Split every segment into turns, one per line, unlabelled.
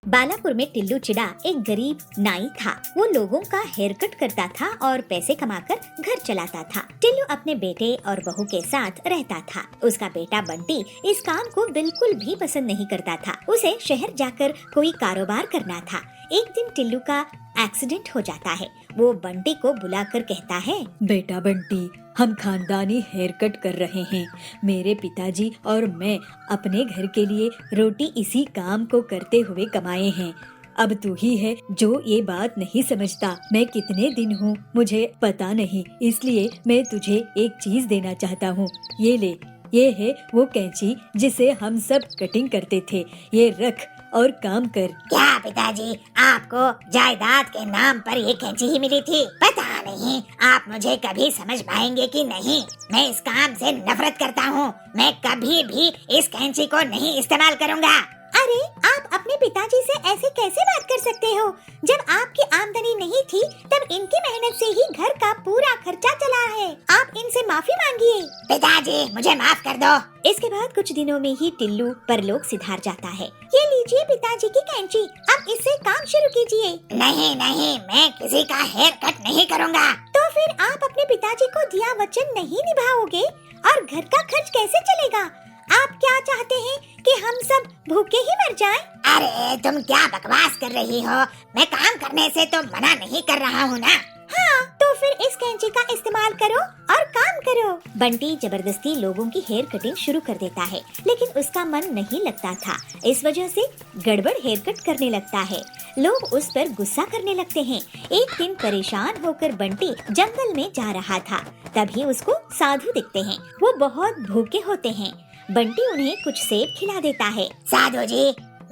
बालापुर में टिल्लू चिड़ा एक गरीब नाई था। वो लोगों का हेयर कट करता था और पैसे कमाकर घर चलाता था। टिल्लू अपने बेटे और बहू के साथ रहता था। उसका बेटा बंटी इस काम को बिल्कुल भी पसंद नहीं करता था। उसे शहर जाकर कोई कारोबार करना था। एक दिन टिल्लू का एक्सीडेंट हो जाता है। वो बंटी को बुलाकर कहता है,
बेटा बंटी, हम खानदानी हेयर कट कर रहे हैं। मेरे पिताजी और मैं अपने घर के लिए रोटी इसी काम को करते हुए कमाए हैं। अब तू ही है जो ये बात नहीं समझता। मैं कितने दिन हूँ मुझे पता नहीं, इसलिए मैं तुझे एक चीज देना चाहता हूँ। ये ले, ये है वो कैंची जिसे हम सब कटिंग करते थे। ये रख और काम कर।
क्या पिताजी, आपको जायदाद के नाम पर ये कैंची ही मिली थी? पता नहीं आप मुझे कभी समझ पाएंगे कि नहीं। मैं इस काम से नफरत करता हूँ। मैं कभी भी इस कैंची को नहीं इस्तेमाल करूँगा।
अरे, आप अपने पिताजी से ऐसे कैसे बात कर सकते हो? जब आपकी आमदनी नहीं थी तब इनकी मेहनत से ही घर का पूरा खर्चा चला है। आप इनसे माफी मांगिए।
पिताजी, मुझे माफ कर दो।
इसके बाद कुछ दिनों में ही टिल्लू परलोक सिधार जाता है। ये लीजिए पिताजी की कैंची, अब इससे काम शुरू कीजिए।
नहीं नहीं, मैं किसी का हेयर कट नहीं करूँगा।
तो फिर आप अपने पिताजी को दिया वचन नहीं निभाओगे और घर का खर्च कैसे चलेगा? आप क्या चाहते हैं कि हम सब भूखे ही मर जाएं?
अरे तुम क्या बकवास कर रही हो? मैं काम करने से तो मना नहीं कर रहा हूँ ना।
हाँ, तो फिर इस कैंची का इस्तेमाल करो और काम करो। बंटी जबरदस्ती लोगों की हेयर कटिंग शुरू कर देता है, लेकिन उसका मन नहीं लगता था। इस वजह से गड़बड़ हेयर कट करने लगता है। लोग उस पर गुस्सा करने लगते हैं। एक दिन परेशान होकर बंटी जंगल में जा रहा था, तभी उसको साधु दिखते हैं। वो बहुत भूखे होते हैं। बंटी उन्हें कुछ सेब खिला देता है।
साधु जी,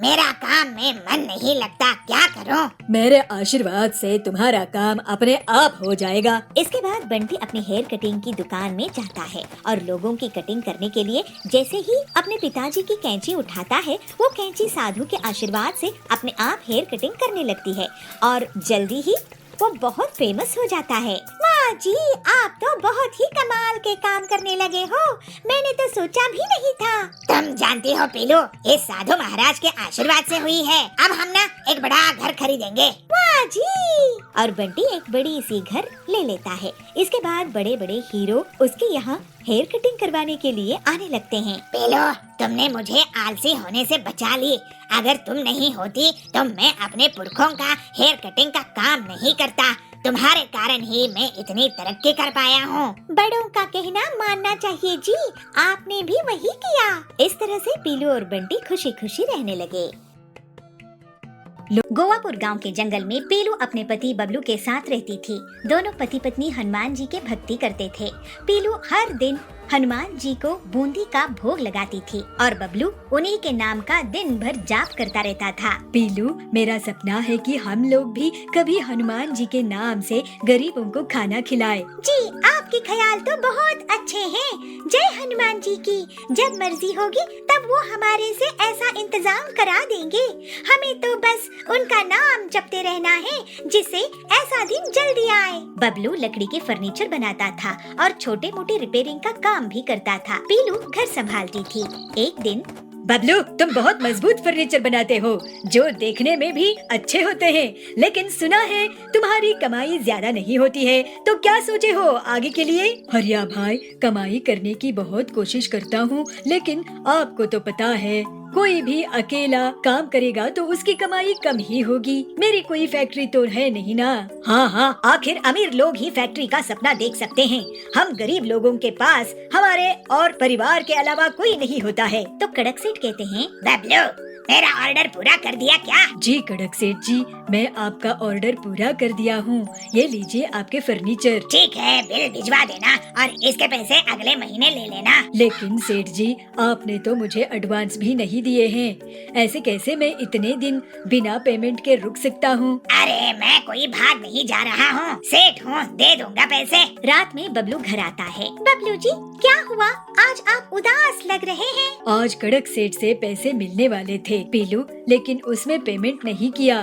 मेरा काम में मन नहीं लगता, क्या करूं?
मेरे आशीर्वाद से तुम्हारा काम अपने आप हो जाएगा।
इसके बाद बंटी अपनी हेयर कटिंग की दुकान में जाता है और लोगों की कटिंग करने के लिए जैसे ही अपने पिताजी की कैंची उठाता है, वो कैंची साधु के आशीर्वाद से अपने आप हेयर कटिंग करने लगती है और जल्दी ही वो बहुत फेमस हो जाता है। वाह जी, आप तो बहुत ही कमाल के काम करने लगे हो। मैंने तो सोचा भी नहीं था।
तुम जानती हो पीलू, इस साधु महाराज के आशीर्वाद से हुई है। अब हम ना एक बड़ा घर खरीदेंगे।
वाह जी! और बंटी एक बड़ी सी घर ले लेता है। इसके बाद बड़े बड़े हीरो उसके यहाँ हेयर कटिंग करवाने के लिए आने लगते हैं।
पीलू, तुमने मुझे आलसी होने से बचा ली। अगर तुम नहीं होती तो मैं अपने पुरखों का हेयर कटिंग का काम नहीं करता। तुम्हारे कारण ही मैं इतनी तरक्की कर पाया हूँ।
बड़ों का कहना मानना चाहिए जी, आपने भी वही किया। इस तरह से पीलू और बंटी खुशी खुशी रहने लगे। गोवापुर गांव के जंगल में पीलू अपने पति बबलू के साथ रहती थी। दोनों पति पत्नी हनुमान जी के भक्ति करते थे। पीलू हर दिन हनुमान जी को बूंदी का भोग लगाती थी और बबलू उन्हीं के नाम का दिन भर जाप करता रहता था।
पीलू, मेरा सपना है कि हम लोग भी कभी हनुमान जी के नाम से गरीबों को खाना खिलाएं।
जी, आपके ख्याल तो बहुत अच्छे हैं। जय हनुमान जी की। जब मर्जी होगी तब वो हमारे से ऐसा इंतजाम करा देंगे। हमें तो बस उनका नाम जपते रहना है जिससे ऐसा दिन जल्दी आए। बबलू लकड़ी के फर्नीचर बनाता था और छोटे मोटे रिपेयरिंग का काम भी करता था। पीलू घर संभालती थी। एक दिन,
बबलू, तुम बहुत मजबूत फर्नीचर बनाते हो जो देखने में भी अच्छे होते हैं, लेकिन सुना है तुम्हारी कमाई ज्यादा नहीं होती है, तो क्या सोचे हो आगे के लिए? हरिया भाई, कमाई करने की बहुत कोशिश करता हूँ, लेकिन आपको तो पता है कोई भी अकेला काम करेगा तो उसकी कमाई कम ही होगी। मेरी कोई फैक्ट्री तो है नहीं ना।
हाँ, आखिर अमीर लोग ही फैक्ट्री का सपना देख सकते हैं। हम गरीब लोगों के पास हमारे और परिवार के अलावा कोई नहीं होता है।
तो कड़क सेठ कहते हैं,
बबलू, मेरा ऑर्डर पूरा कर दिया क्या?
जी कड़क सेठ जी, मैं आपका ऑर्डर पूरा कर दिया हूँ। ये लीजिए आपके फर्नीचर।
ठीक है, बिल भिजवा देना और इसके पैसे अगले महीने ले लेना।
लेकिन सेठ जी, आपने तो मुझे एडवांस भी नहीं दिए हैं। ऐसे कैसे मैं इतने दिन बिना पेमेंट के रुक सकता हूँ?
अरे मैं कोई भाग नहीं जा रहा हूँ, सेठ हूँ, दे दूंगा पैसे।
रात में बबलू घर आता है। बबलू जी, क्या हुआ? आज आप उदास लग रहे हैं।
आज कड़क सेठ से पैसे मिलने वाले थे पीलू, लेकिन उसमें पेमेंट नहीं किया।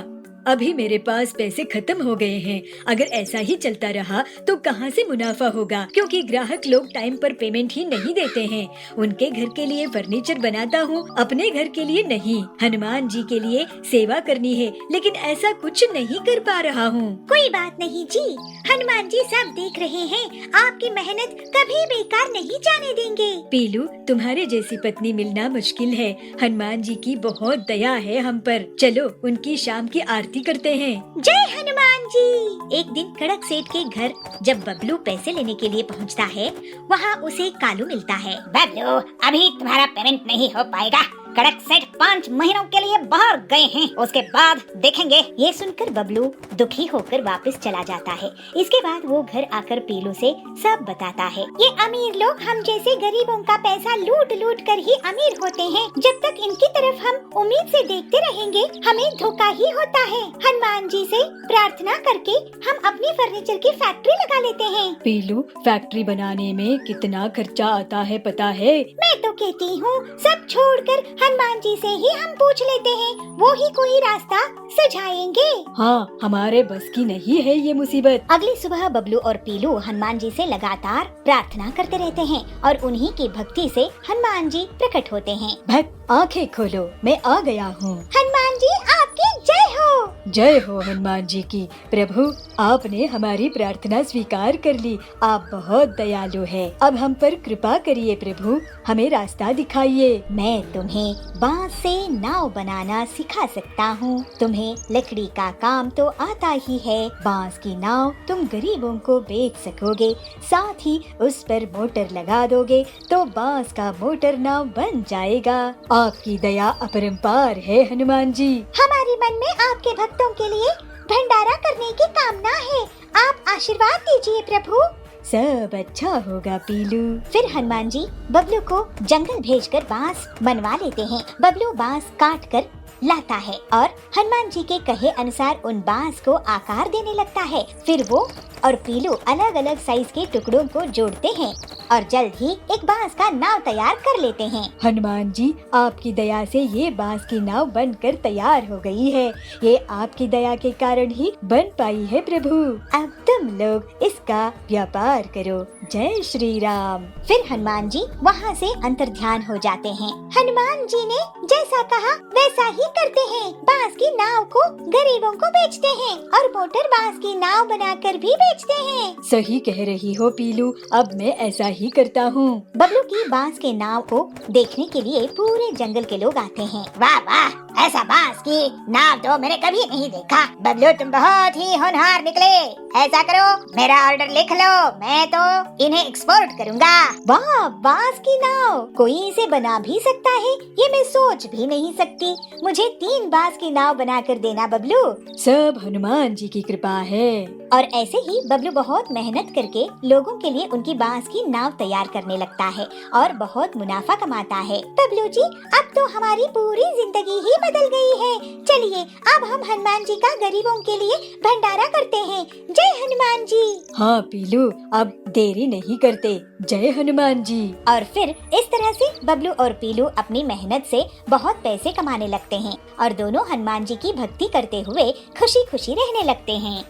अभी मेरे पास पैसे खत्म हो गए हैं। अगर ऐसा ही चलता रहा तो कहाँ से मुनाफा होगा, क्योंकि ग्राहक लोग टाइम पर पेमेंट ही नहीं देते हैं। उनके घर के लिए फर्नीचर बनाता हूँ, अपने घर के लिए नहीं। हनुमान जी के लिए सेवा करनी है, लेकिन ऐसा कुछ नहीं कर पा रहा हूँ।
कोई बात नहीं जी, हनुमान जी सब देख रहे हैं। आपकी मेहनत कभी बेकार नहीं जाने देंगे।
पीलू, तुम्हारे जैसी पत्नी मिलना मुश्किल है। हनुमान जी की बहुत दया है हम पर। चलो उनकी शाम की आरती करते हैं।
जय हनुमान जी। एक दिन कड़क सेठ के घर जब बबलू पैसे लेने के लिए पहुंचता है, वहाँ उसे कालू मिलता है।
बबलू, अभी तुम्हारा पेमेंट नहीं हो पाएगा। कड़क सेठ 5 महीनों के लिए बाहर गए हैं, उसके बाद देखेंगे।
ये सुनकर बबलू दुखी होकर वापस चला जाता है। इसके बाद वो घर आकर पीलू से सब बताता है। ये अमीर लोग हम जैसे गरीबों का पैसा लूट लूट कर ही अमीर होते हैं। जब तक इनकी तरफ हम उम्मीद से देखते रहेंगे, हमें धोखा ही होता है। हनुमान जी से प्रार्थना करके हम अपनी फर्नीचर की फैक्ट्री लगा लेते हैं।
पीलू, फैक्ट्री बनाने में कितना खर्चा आता है पता है?
मैं तो कहती हूँ सब छोड़कर हनुमान जी से ही हम पूछ लेते हैं, वो ही कोई रास्ता सुझाएंगे।
हाँ, हमारे बस की नहीं है ये मुसीबत।
अगली सुबह बबलू और पीलू हनुमान जी से लगातार प्रार्थना करते रहते हैं और उन्हीं की भक्ति से हनुमान जी प्रकट होते हैं।
भक्त, आंखें खोलो, मैं आ गया हूँ।
हनुमान जी आपकी जय हो।
जय हो हनुमान जी की। प्रभु, आपने हमारी प्रार्थना स्वीकार कर ली। आप बहुत दयालु हैं। अब हम पर कृपा करिए प्रभु, हमें रास्ता दिखाइए।
मैं तुम्हें बांस से नाव बनाना सिखा सकता हूँ। तुम्हें लकड़ी का काम तो आता ही है। बांस की नाव तुम गरीबों को बेच सकोगे, साथ ही उस पर मोटर लगा दोगे तो बांस का मोटर नाव बन जाएगा। आपकी दया अपरंपार है हनुमान जी। हमारे मन में आपके भक्तों के लिए भंडारा करने की कामना है। आप आशीर्वाद दीजिए प्रभु।
सब अच्छा होगा पीलू।
फिर हनुमान जी बबलू को जंगल भेजकर बांस बनवा लेते हैं। बबलू बांस काट कर लाता है और हनुमान जी के कहे अनुसार उन बांस को आकार देने लगता है। फिर वो और पीलू अलग अलग साइज के टुकड़ों को जोड़ते हैं और जल्द ही एक बांस का नाव तैयार कर लेते हैं।
हनुमान जी, आपकी दया से ये बांस की नाव बनकर तैयार हो गई है। ये आपकी दया के कारण ही बन पाई है प्रभु।
अब तुम लोग इसका व्यापार करो। जय श्री राम। फिर हनुमान जी वहाँ से अंतर्ध्यान हो जाते हैं। हनुमान जी ने जैसा कहा वैसा ही करते हैं। बांस की नाव को गरीबों को बेचते हैं और मोटर बांस की नाव बनाकर भी बेचते हैं।
सही कह रही हो पीलू, अब मैं ऐसा ही करता हूँ।
बबलू की बांस के नाव को देखने के लिए पूरे जंगल के लोग आते हैं।
वाह वाह, ऐसा बांस की नाव तो मैंने कभी नहीं देखा। बबलू, तुम बहुत ही होनहार निकले। ऐसा करो, मेरा ऑर्डर लिख लो, मैं तो इन्हें एक्सपोर्ट करूँगा।
वाह, बांस की नाव कोई इसे बना भी सकता है, ये मैं सोच भी नहीं सकती। मुझे 3 बांस की नाव बना कर देना बबलू।
सब हनुमान जी की कृपा है।
और ऐसे ही बबलू बहुत मेहनत करके लोगों के लिए उनकी बांस की नाव तैयार करने लगता है और बहुत मुनाफा कमाता है। बबलू जी, अब तो हमारी पूरी जिंदगी ही बदल गई है। चलिए अब हम हनुमान जी का गरीबों के लिए भंडारा करते हैं। जय हनुमान जी।
हाँ पीलू, अब देरी नहीं करते। जय हनुमान जी।
और फिर इस तरह से बबलू और पीलू अपनी मेहनत से बहुत पैसे कमाने लगते हैं और दोनों हनुमान जी की भक्ति करते हुए खुशी खुशी रहने लगते हैं।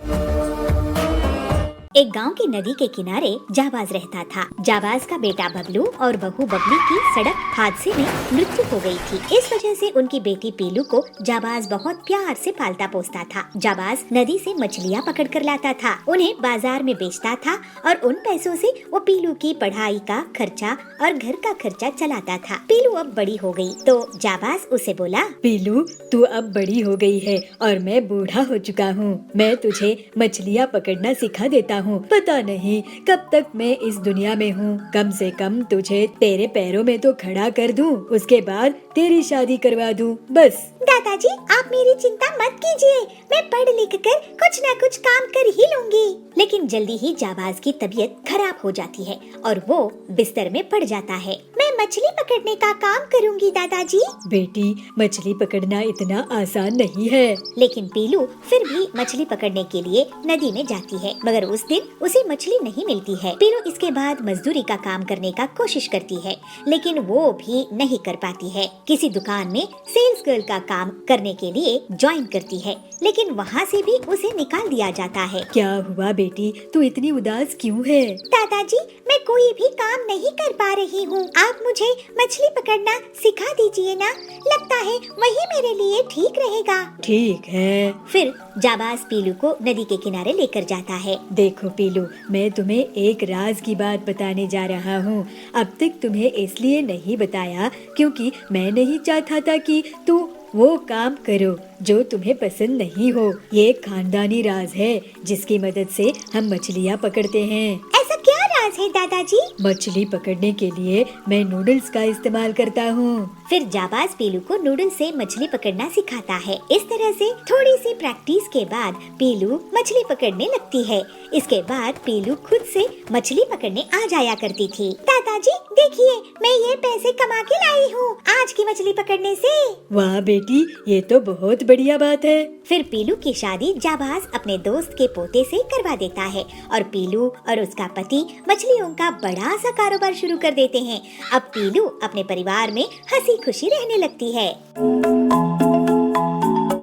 एक गांव की नदी के किनारे जाबाज रहता था। जाबाज का बेटा बबलू और बहू बबली की सड़क हादसे में मृत्यु हो गई थी। इस वजह से उनकी बेटी पीलू को जाबाज बहुत प्यार से पालता पोसता था। जाबाज नदी से मछलियाँ पकड़ कर लाता था, उन्हें बाजार में बेचता था और उन पैसों से वो पीलू की पढ़ाई का खर्चा और घर का खर्चा चलाता था। पीलू अब बड़ी हो गई तो जाबाज उसे बोला,
पीलू, तू अब बड़ी हो गई है और मैं बूढ़ा हो चुका हूँ। मैं तुझे मछलियाँ पकड़ना सिखा देता हूँ। पता नहीं कब तक मैं इस दुनिया में हूँ। कम से कम तुझे तेरे पैरों में तो खड़ा कर दूँ, उसके बाद तेरी शादी करवा दूँ, बस।
दादाजी, आप मेरी चिंता मत कीजिए, मैं पढ़ लिख कर कुछ न कुछ काम कर ही लूंगी। लेकिन जल्दी ही जाबाज की तबीयत खराब हो जाती है और वो बिस्तर में पड़ जाता है। मैं मछली पकड़ने का काम करूंगी दादाजी।
बेटी, मछली पकड़ना इतना आसान नहीं है।
लेकिन पीलू फिर भी मछली पकड़ने के लिए नदी में जाती है, मगर उस दिन उसे मछली नहीं मिलती है। पीलू इसके बाद मजदूरी का काम करने का कोशिश करती है, लेकिन वो भी नहीं कर पाती है। किसी दुकान में सेल्स गर्ल का काम करने के लिए ज्वाइन करती है, लेकिन वहाँ से भी उसे निकाल दिया जाता है।
क्या हुआ बेटी, तू इतनी उदास क्यों है?
दादाजी, मैं कोई भी काम नहीं कर पा रही हूँ। आप मुझे मछली पकड़ना सिखा दीजिए ना, लगता है वही मेरे लिए ठीक रहेगा।
ठीक है।
फिर जाबाज पीलू को नदी के किनारे लेकर जाता है।
देखो पीलू, मैं तुम्हें एक राज की बात बताने जा रहा हूँ। अब तक तुम्हें इसलिए नहीं बताया क्योंकि मैं नहीं चाहता था कि तू वो काम करो जो तुम्हें पसंद नहीं हो। ये एक खानदानी राज है जिसकी मदद से हम मछलियाँ पकड़ते हैं।
ऐसा क्या राज है दादाजी?
मछली पकड़ने के लिए मैं नूडल्स का इस्तेमाल करता हूँ।
फिर जाबाज पीलू को नूडल्स से मछली पकड़ना सिखाता है। इस तरह से थोड़ी सी प्रैक्टिस के बाद पीलू मछली पकड़ने लगती है। इसके बाद पीलू खुद से मछली पकड़ने आ जाया करती थी। दादाजी देखिए, मैं ये पैसे कमा के लाई हूँ आज की मछली पकड़ने से।
वाह बेटी, ये तो बहुत बढ़िया बात है।
फिर पीलू की शादी जाबाज अपने दोस्त के पोते से करवा देता है और पीलू और उसका पति मछलियों का बड़ा सा कारोबार शुरू कर देते हैं। अब पीलू अपने परिवार में हंसी खुशी रहने लगती है।